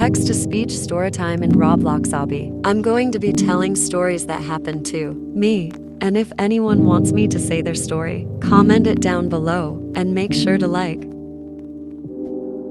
text-to-speech storytime in Roblox obby. I'm going to be telling stories that happened to me. And if anyone wants me to say their story, comment it down below and make sure to like.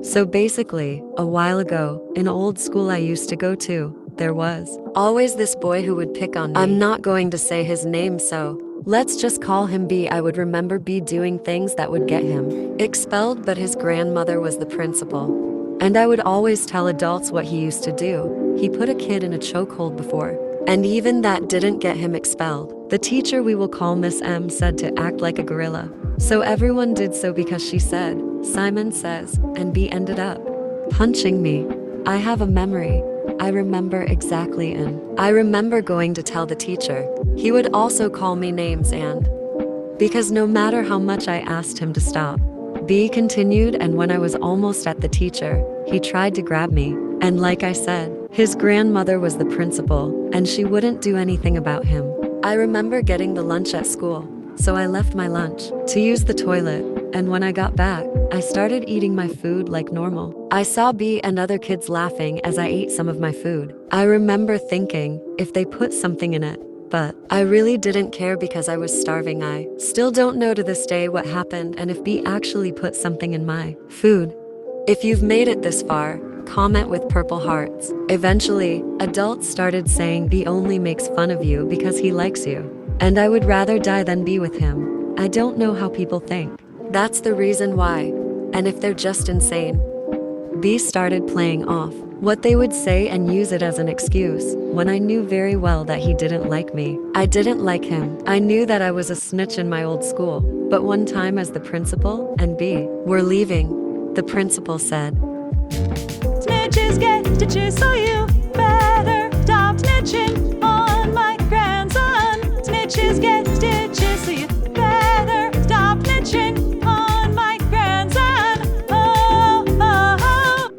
So basically, a while ago, in old school I used to go to, there was always this boy who would pick on me. I'm not going to say his name, so let's just call him B. I would remember B doing things that would get him expelled, but his grandmother was the principal. And I would always tell adults what he used to do. He put a kid in a chokehold before, and even that didn't get him expelled. The teacher, we will call Miss M, said to act like a gorilla. So everyone did so because she said, Simon says, and B ended up punching me. I have a memory. I remember exactly, and I remember going to tell the teacher. He would also call me names, and because no matter how much I asked him to stop, B continued, and when I was almost at the teacher, he tried to grab me. And like I said, his grandmother was the principal, and she wouldn't do anything about him. I remember getting the lunch at school, so I left my lunch to use the toilet, and when I got back, I started eating my food like normal. I saw B and other kids laughing as I ate some of my food. I remember thinking, if they put something in it, but I really didn't care because I was starving. I still don't know to this day what happened and if B actually put something in my food. If you've made it this far, comment with purple hearts. Eventually, adults started saying B only makes fun of you because he likes you. And I would rather die than be with him. I don't know how people think. That's the reason why. And if they're just insane. B started playing off what they would say and use it as an excuse, when I knew very well that he didn't like me. I didn't like him. I knew that I was a snitch in my old school. But one time as the principal and B were leaving, the principal said, Snitches get stitches, so you better stop snitching on my grandson. Snitches get stitches, so you better stop snitching on my grandson. Oh, oh, oh.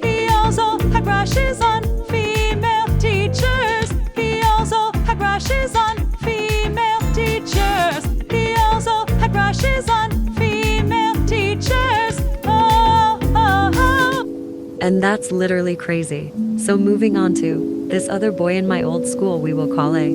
He also had crushes on female teachers. He also had crushes on female teachers. He also had crushes on female teachers. Oh, oh, oh. And that's literally crazy. So moving on to this other boy in my old school, we will call A.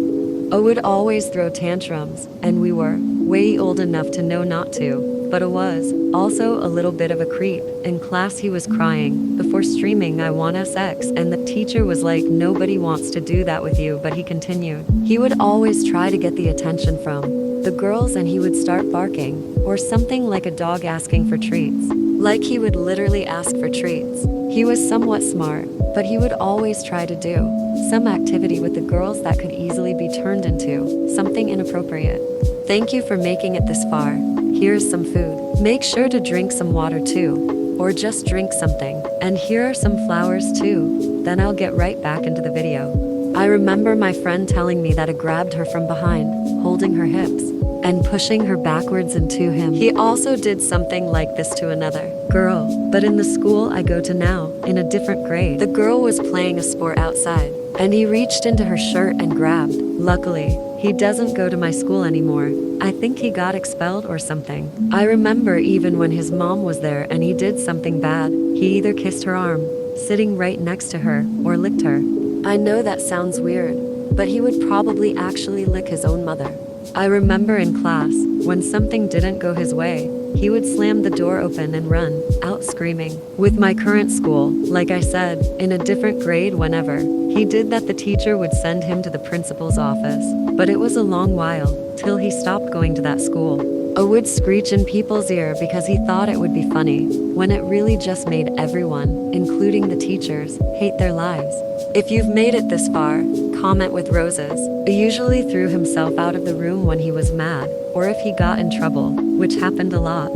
O would always throw tantrums, and we were way old enough to know not to, but O was also a little bit of a creep. In class he was crying before streaming I want sex, and the teacher was like, nobody wants to do that with you, but he continued. He would always try to get the attention from the girls, and he would start barking or something like a dog asking for treats. Like he would literally ask for treats. He was somewhat smart, but he would always try to do some activity with the girls that could easily be turned into something inappropriate. Thank you for making it this far. Here's some food. Make sure to drink some water too, or just drink something. And here are some flowers too. Then I'll get right back into the video. I remember my friend telling me that I grabbed her from behind, holding her hips and pushing her backwards into him. He also did something like this to another girl, but in the school I go to now, in a different grade. The girl was playing a sport outside, and he reached into her shirt and grabbed. Luckily, he doesn't go to my school anymore. I think he got expelled or something. I remember even when his mom was there and he did something bad, he either kissed her arm, sitting right next to her, or licked her. I know that sounds weird, but he would probably actually lick his own mother. I remember in class, when something didn't go his way, he would slam the door open and run out screaming. With my current school, like I said, in a different grade, whenever he did that, the teacher would send him to the principal's office. But it was a long while till he stopped going to that school. O would screech in people's ear because he thought it would be funny, when it really just made everyone, including the teachers, hate their lives. If you've made it this far, comment with roses. He usually threw himself out of the room when he was mad, or if he got in trouble, which happened a lot.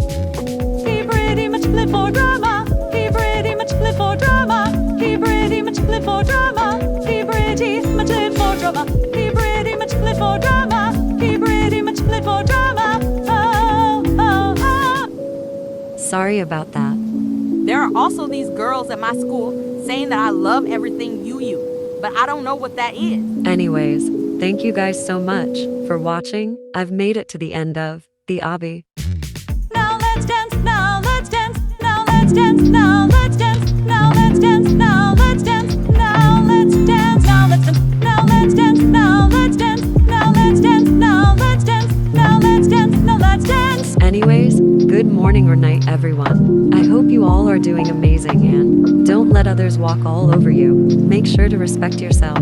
He pretty much lived for drama. He pretty much lived for drama. He pretty much lived for drama. He pretty much lived for drama. He pretty much lived for drama. He pretty much lived for drama. Oh, oh, oh. Sorry about that. There are also these girls at my school saying that I love everything you, but I don't know what that is. Anyways, thank you guys so much for watching. I've made it to the end of the obby. Now let's dance, now let's dance, now let's dance, now let's dance, now let's let's dance, now let's dance, now let's dance, now let's dance, now let's dance, now let's dance, now let's dance, now let's dance, now let's dance, now let's dance. Anyways, good morning or night, everyone. I hope you all are doing amazing and don't let others walk all over you. Make sure to respect yourself.